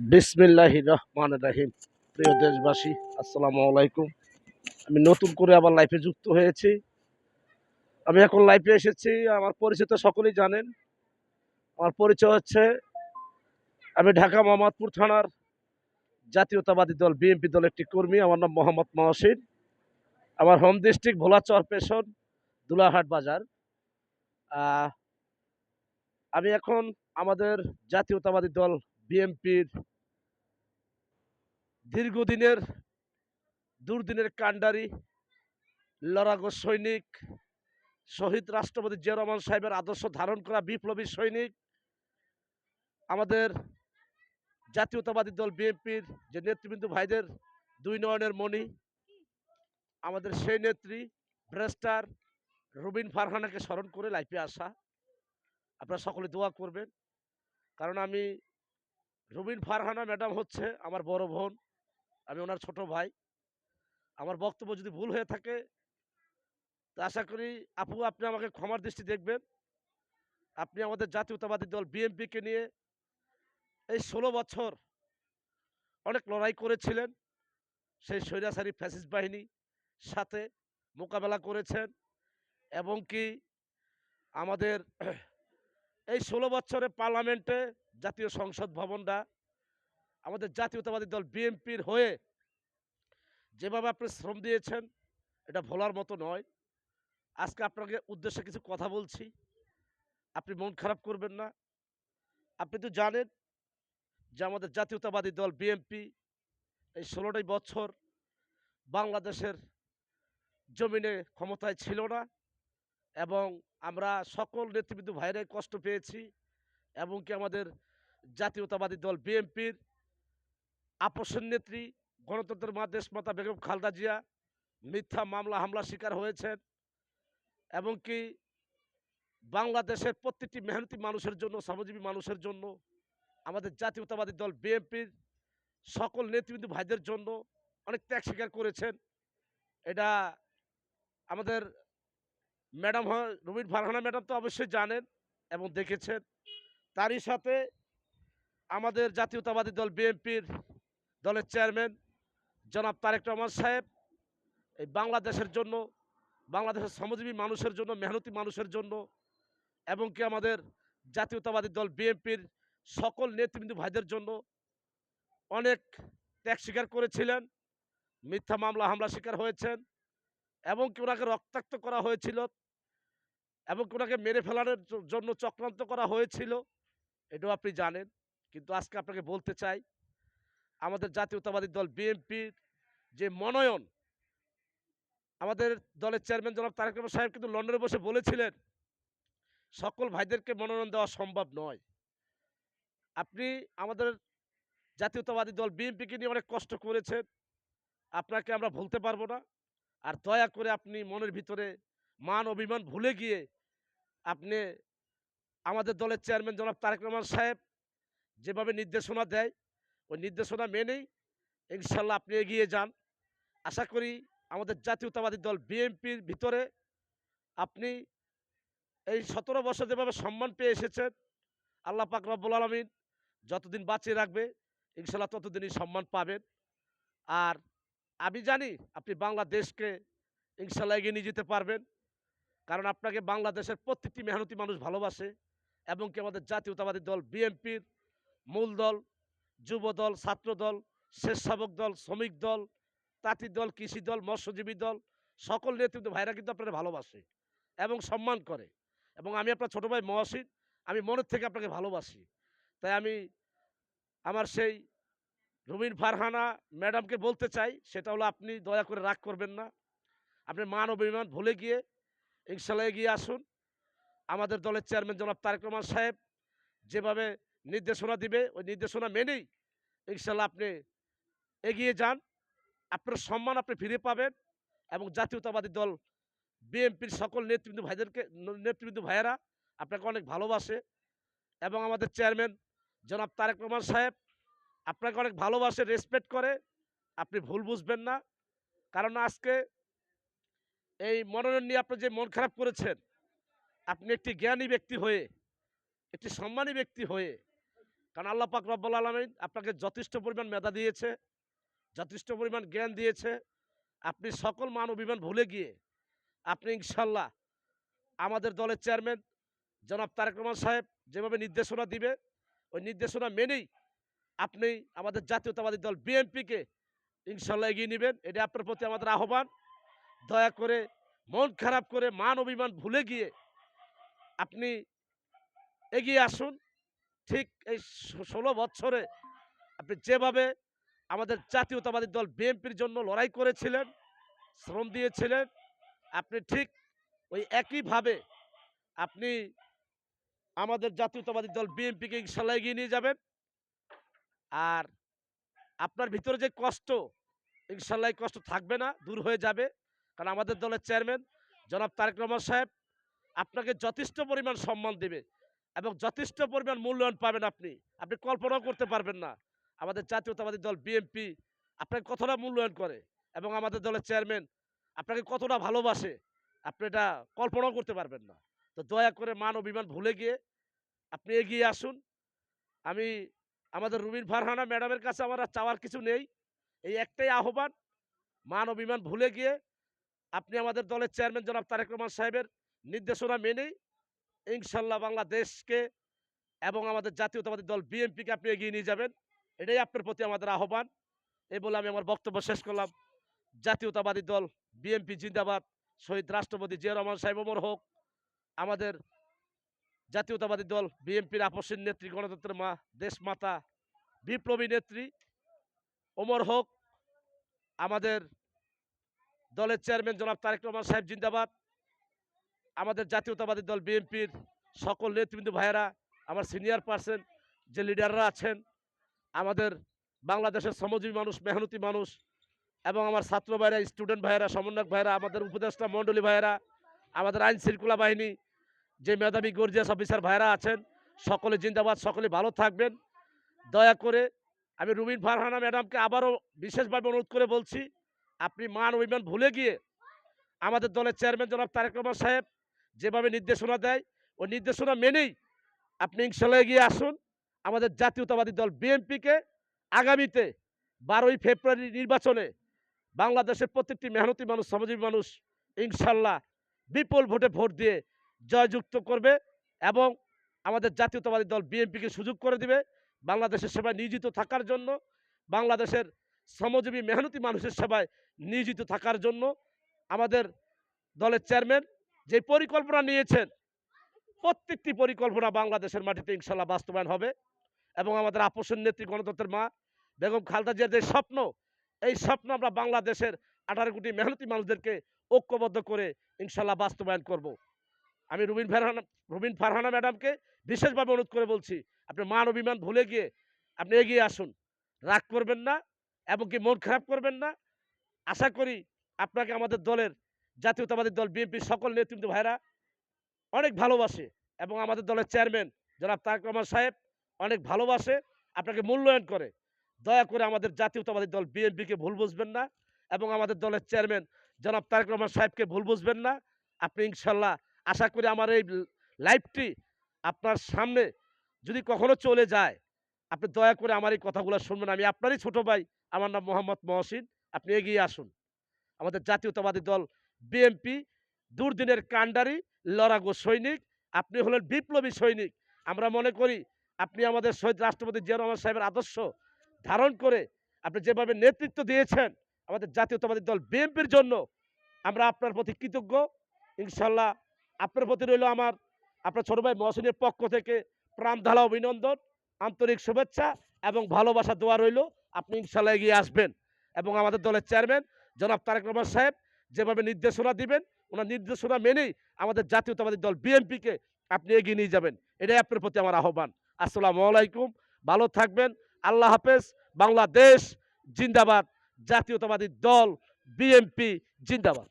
বিসমিল্লাহির রহমানির রহিম। প্রিয় দেশবাসী, আসসালামু আলাইকুম। আমি নতুন করে আবার লাইফে যুক্ত হয়েছি। আমি এখন লাইফে এসেছি। আমার পরিচিত সকলেই জানেন। আমার পরিচয় হচ্ছে, আমি ঢাকা মোহাম্মদপুর থানার জাতীয়তাবাদী দল বিএনপি দলের একটি কর্মী। আমার নাম মোহাম্মদ মহসিন। আমার হোম ডিস্ট্রিক্ট ভোলা চরপেশন, দুলাহাট বাজার। আহ, আমি এখন আমাদের জাতীয়তাবাদী দল বিএনপির দীর্ঘদিনের দুর্দিনের কাণ্ডারি, লড়াগো সৈনিক, শহীদ রাষ্ট্রপতি জিয়া রহমান সাহেবের আদর্শ ধারণ করা বিপ্লবী সৈনিক, আমাদের জাতীয়তাবাদী দল বিএনপির যে নেতৃবৃন্দ ভাইদের দুই নয়নের মণি, আমাদের সেই নেত্রী ব্রেস্টার রুবিন ফারহানাকে স্মরণ করে লাইফে আসা। আপনারা সকলে দোয়া করবেন, কারণ আমি রুবিন ফারহানা ম্যাডাম হচ্ছে আমার বড় বোন, আমি ওনার ছোট ভাই। আমার বক্তব্য যদি ভুল হয়ে থাকে তা আশা করি আপু আপনি আমাকে ক্ষমার দৃষ্টি দেখবেন। আপনি আমাদের জাতীয়তাবাদী দল বিএনপিকে নিয়ে এই 16 বছর অনেক লড়াই করেছিলেন, সেই স্বৈরাচারী ফ্যাসিস্ট বাহিনী সাথে মোকাবেলা করেছেন, এবং কি আমাদের এই 16 বছরে পার্লামেন্টে জাতীয় সংসদ ভবনটা আমাদের জাতীয়তাবাদী দল বিএনপির হয়ে যেভাবে আপনি শ্রম দিয়েছেন, এটা ভোলার মতো নয়। আজকে আপনাকে উদ্দেশ্যে কিছু কথা বলছি, আপনি মন খারাপ করবেন না। আপনি তো জানেন যে আমাদের জাতীয়তাবাদী দল বিএনপি এই 16টি বছর বাংলাদেশের জমিনে ক্ষমতায় ছিল না, এবং আমরা সকল নেতৃবৃন্দ ভাইরাই কষ্ট পেয়েছি, এবং কি আমাদের জাতীয়তাবাদী দল বিএনপির আপসের নেত্রী গণতন্ত্রের মা দেশমাতা বেগম খালেদা জিয়া মিথ্যা মামলা হামলা শিকার হয়েছেন, এবং কি বাংলাদেশের প্রত্যেকটি মেহনতি মানুষের জন্য, শ্রমজীবী মানুষের জন্য আমাদের জাতীয়তাবাদী দল বিএনপির সকল নেতৃবৃন্দ ভাইদের জন্য অনেক ত্যাগ স্বীকার করেছেন। এটা আমাদের ম্যাডাম রুবিন ফারহানা ম্যাডাম তো অবশ্যই জানেন এবং দেখেছেন। তারই সাথে আমাদের জাতীয়তাবাদী দল বিএনপির দলের চেয়ারম্যান জনাব তারেক রহমান সাহেব এই বাংলাদেশের জন্য, বাংলাদেশের শ্রমজীবী মানুষের জন্য, মেহনতি মানুষের জন্য, এবং কি আমাদের জাতীয়তাবাদী দল বিএনপির সকল নেতৃবৃন্দ ভাইদের জন্য অনেক ত্যাগ স্বীকার করেছিলেন, মিথ্যা মামলা হামলা শিকার হয়েছেন, এবং কি ওনাকে রক্তাক্ত করা হয়েছিল, এবং কি ওনাকে মেরে ফেলানোর জন্য চক্রান্ত করা হয়েছিল, এটাও আপনি জানেন। কিন্তু আজকে আপনাকে বলতে চাই, আমাদের জাতীয়তাবাদী দল বিএনপির যে মনোনয়ন, আমাদের দলের চেয়ারম্যান জনাব তারেক রহমান সাহেব কিন্তু লন্ডনে বসে বলেছিলেন সকল ভাইদেরকে মনোনয়ন দেওয়া সম্ভব নয়। আপনি আমাদের জাতীয়তাবাদী দল বিএনপিকে নিয়ে অনেক কষ্ট করেছেন, আপনাকে আমরা ভুলতে পারবো না। আর দয়া করে আপনি মনের ভিতরে মান অভিমান ভুলে গিয়ে আপনি আমাদের দলের চেয়ারম্যান জনাব তারেক রহমান সাহেব যেভাবে নির্দেশনা দেয় ওই নির্দেশনা মেনেই ইনশাল্লাহ আপনি এগিয়ে যান। আশা করি আমাদের জাতীয়তাবাদী দল বিএনপির ভিতরে আপনি এই 17 বছর যেভাবে সম্মান পেয়ে এসেছেন, আল্লাহ পাক রব্বুল আলামিন যতদিন বাঁচিয়ে রাখবে ইনশাল্লাহ ততদিনই সম্মান পাবেন। আর আমি জানি আপনি বাংলাদেশকে ইনশাল্লাহ এগিয়ে নিয়ে যেতে পারবেন, কারণ আপনাকে বাংলাদেশের প্রত্যেকটি মেহনতি মানুষ ভালোবাসে, এবং কি আমাদের জাতীয়তাবাদী দল বিএনপির মূল দল, যুব দল, ছাত্র দল, স্বেচ্ছাসেবক দল, শ্রমিক দল, তাঁতি দল, কৃষি দল, মৎস্যজীবী দল, সকল নেতৃত্ব ভাইরা কিন্তু আপনারা ভালোবাসে এবং সম্মান করে। এবং আমি আপনার ছোট ভাই মহসিন, আমি মনের থেকে আপনাকে ভালোবাসি। তাই আমি আমার সেই রুবিন ফারহানা ম্যাডামকে বলতে চাই, সেটা হলো আপনি দয়া করে রাগ করবেন না। আপনি মান অভিমান ভুলে গিয়ে ইনশাল্লাহ এগিয়ে আসুন। আমাদের দলের চেয়ারম্যান জনাব তারেক রহমান সাহেব যেভাবে নির্দেশনা দিবে ওই নির্দেশনা মেনেই ইনশাল্লাহ আপনি এগিয়ে যান। আপনার সম্মান আপনি ফিরে পাবেন, এবং জাতীয়তাবাদী দল বিএনপির সকল নেতৃবৃন্দ ভাইয়েরা আপনাকে অনেক ভালোবাসে, এবং আমাদের চেয়ারম্যান জনাব তারেক রহমান সাহেব আপনাকে অনেক ভালোবাসে, রেসপেক্ট করে। আপনি ভুল বুঝবেন না, কারণ আজকে এই মনোনয়ন নিয়ে আপনি যে মন খারাপ করেছেন, আপনি একটি জ্ঞানী ব্যক্তি হয়ে, একটি সম্মানী ব্যক্তি হয়ে কারণ আল্লাহ পাক রব্বুল আলামিন আপনাকে যথেষ্ট পরিমাণ মেধা দিয়েছে, যথেষ্ট পরিমাণ জ্ঞান দিয়েছে। আপনি সকল মান অভিমান ভুলে গিয়ে আপনি ইনশাল্লাহ আমাদের দলের চেয়ারম্যান জনাব তারেক রহমান সাহেব যেভাবে নির্দেশনা দিবে, ওই নির্দেশনা মেনেই আপনি আমাদের জাতীয়তাবাদী দল বিএনপিকে ইনশাল্লাহ এগিয়ে নেবেন। এটা আপনার প্রতি আমাদের আহ্বান। দয়া করে মন খারাপ করে মান অভিমান ভুলে গিয়ে আপনি এগিয়ে আসুন। ঠিক এই ১৬ বছরে আপনি যেভাবে আমাদের জাতীয়তাবাদী দল বিএনপির জন্য লড়াই করেছিলেন, শ্রম দিয়েছিলেন, আপনি ঠিক ওই একইভাবে আপনি আমাদের জাতীয়তাবাদী দল বিএনপিকে ইনশাল্লাহ এগিয়ে নিয়ে যাবেন। আর আপনার ভিতরে যে কষ্ট, ইনশাল্লাহ এই কষ্ট থাকবে না, দূর হয়ে যাবে। কারণ আমাদের দলের চেয়ারম্যান জনাব তারেক রহমান সাহেব আপনাকে যথেষ্ট পরিমাণ সম্মান দেবে এবং যথেষ্ট পরিমাণ মূল্যায়ন পাবেন আপনি। আপনি কল্পনাও করতে পারবেন না। আমাদের জাতীয়তাবাদী দল বিএনপি আপনাকে কতটা মূল্যায়ন করে এবং আমাদের দলের চেয়ারম্যান আপনাকে কতটা ভালোবাসে, আপনি এটা কল্পনাও করতে পারবেন না। তো দয়া করে মান অভিমান ভুলে গিয়ে আপনি এগিয়ে আসুন। আমি আমাদের রুবিন ফারহানা ম্যাডামের কাছে আমার আর চাওয়ার কিছু নেই। এই একটাই আহ্বান, মান অভিমান ভুলে গিয়ে আপনি আমাদের দলের চেয়ারম্যান জনাব তারেক রহমান সাহেবের নির্দেশনা মেনেই ইনশাল্লাহ বাংলাদেশকে এবং আমাদের জাতীয়তাবাদী দল বিএনপিকে আপনি এগিয়ে নিয়ে যাবেন। এটাই আপনার প্রতি আমাদের আহ্বান। এই বলে আমি আমার বক্তব্য শেষ করলাম। জাতীয়তাবাদী দল বিএনপি জিন্দাবাদ। শহীদ রাষ্ট্রপতি জিয়া রহমান সাহেব অমর হোক। আমাদের জাতীয়তাবাদী দল বিএনপির আপসীন নেত্রী, গণতন্ত্রের মা, দেশমাতা, বিপ্লবী নেত্রী অমর হোক। আমাদের দলের চেয়ারম্যান জনাব তারেক রহমান সাহেব জিন্দাবাদ। আমাদের জাতীয়তাবাদী দল বিএনপির সকল নেতৃবৃন্দ ভাইয়েরা, আমার সিনিয়র পার্সন যে লিডাররা আছেন, আমাদের বাংলাদেশের শ্রমজীবী মানুষ, মেহনতি মানুষ এবং আমার ছাত্র ভাইরা, স্টুডেন্ট ভাইয়েরা, সমন্বয়ক ভাইয়েরা, আমাদের উপদেষ্টা মণ্ডলী ভাইয়েরা, আমাদের আইন শৃঙ্খলা বাহিনী যে মেধাবী গর্জিয়াস অফিসার ভাইয়েরা আছেন, সকলে জিন্দাবাদ, সকলে ভালো থাকবেন। দয়া করে আমি রুবিন ফারহানা ম্যাডামকে আবারও বিশেষভাবে অনুরোধ করে বলছি, আপনি মান অভিমান ভুলে গিয়ে আমাদের দলের চেয়ারম্যান জনাব তারেক রহমান সাহেব যেভাবে নির্দেশনা দেয়, ওই নির্দেশনা মেনেই আপনি ইনশাল্লাহ এগিয়ে আসুন। আমাদের জাতীয়তাবাদী দল বিএনপিকে আগামীতে 12ই ফেব্রুয়ারি নির্বাচনে বাংলাদেশের প্রত্যেকটি মেহনতি মানুষ, শ্রমজীবী মানুষ ইনশাল্লাহ বিপুল ভোটে ভোট দিয়ে জয়যুক্ত করবে এবং আমাদের জাতীয়তাবাদী দল বিএনপিকে সুযোগ করে দিবে বাংলাদেশের সেবায় নিয়োজিত থাকার জন্য, বাংলাদেশের শ্রমজীবী মেহনতি মানুষের সেবায় নিয়োজিত থাকার জন্য। আমাদের দলের চেয়ারম্যান যে পরিকল্পনা নিয়েছেন, প্রত্যেকটি পরিকল্পনা বাংলাদেশের মাটিতে ইনশাল্লাহ বাস্তবায়ন হবে এবং আমাদের আপসের নেত্রী, গণতন্ত্রের মা বেগম খালেদা জিয়ার যে স্বপ্ন, এই স্বপ্ন আমরা বাংলাদেশের 18 কোটি মেহনতি মানুষদেরকে ঐক্যবদ্ধ করে ইনশাল্লাহ বাস্তবায়ন করব। আমি রুবিন ফারহানা ম্যাডামকে বিশেষভাবে অনুরোধ করে বলছি, আপনি মান অভিমান ভুলে গিয়ে আপনি এগিয়ে আসুন, রাগ করবেন না, এমনকি মন খারাপ করবেন না। আশা করি আপনাকে আমাদের দলের জাতীয়তাবাদী দল বিএনপির সকল নেতৃবৃন্দ ভাইরা অনেক ভালোবাসে এবং আমাদের দলের চেয়ারম্যান জনাব তারেক রহমান সাহেব অনেক ভালোবাসে, আপনাকে মূল্যায়ন করে। দয়া করে আমাদের জাতীয়তাবাদী দল বিএনপিকে ভুল বুঝবেন না এবং আমাদের দলের চেয়ারম্যান জনাব তারেক রহমান সাহেবকে ভুল বুঝবেন না। আপনি ইনশাল্লাহ, আশা করি আমার এই লাইভটি আপনার সামনে যদি কখনো চলে যায়, আপনি দয়া করে আমার এই কথাগুলো শুনবেন। আমি আপনারই ছোট ভাই, আমার নাম মোহাম্মদ মহসিন। আপনি এগিয়ে আসুন। আমাদের জাতীয়তাবাদী দল বিএনপি দুর্দিনের কাণ্ডারি, লড়াগো সৈনিক। আপনি হলেন বিপ্লবী সৈনিক। আমরা মনে করি আপনি আমাদের শহীদ রাষ্ট্রপতি জিয়া রহমান সাহেবের আদর্শ ধারণ করে আপনি যেভাবে নেতৃত্ব দিয়েছেন আমাদের জাতীয়তাবাদী দল বিএনপির জন্য, আমরা আপনার প্রতি কৃতজ্ঞ। ইনশাল্লাহ আপনার প্রতি রইল আমার, আপনার ছোট ভাই মহসিনের পক্ষ থেকে প্রাণঢালা অভিনন্দন, আন্তরিক শুভেচ্ছা এবং ভালোবাসা দোয়া রইল। আপনি ইনশাল্লাহ এগিয়ে আসবেন এবং আমাদের দলের চেয়ারম্যান জনাব তারেক রহমান সাহেব যেভাবে নির্দেশনা দিবেন, ওনার নির্দেশনা মেনেই আমাদের জাতীয়তাবাদী দল বিএনপিকে আপনি এগিয়ে নিয়ে যাবেন। এটাই আপনার প্রতি আমার আহ্বান। আসসালামু আলাইকুম, ভালো থাকবেন। আল্লাহ হাফেজ। বাংলাদেশ জিন্দাবাদ। জাতীয়তাবাদী দল বিএনপি জিন্দাবাদ।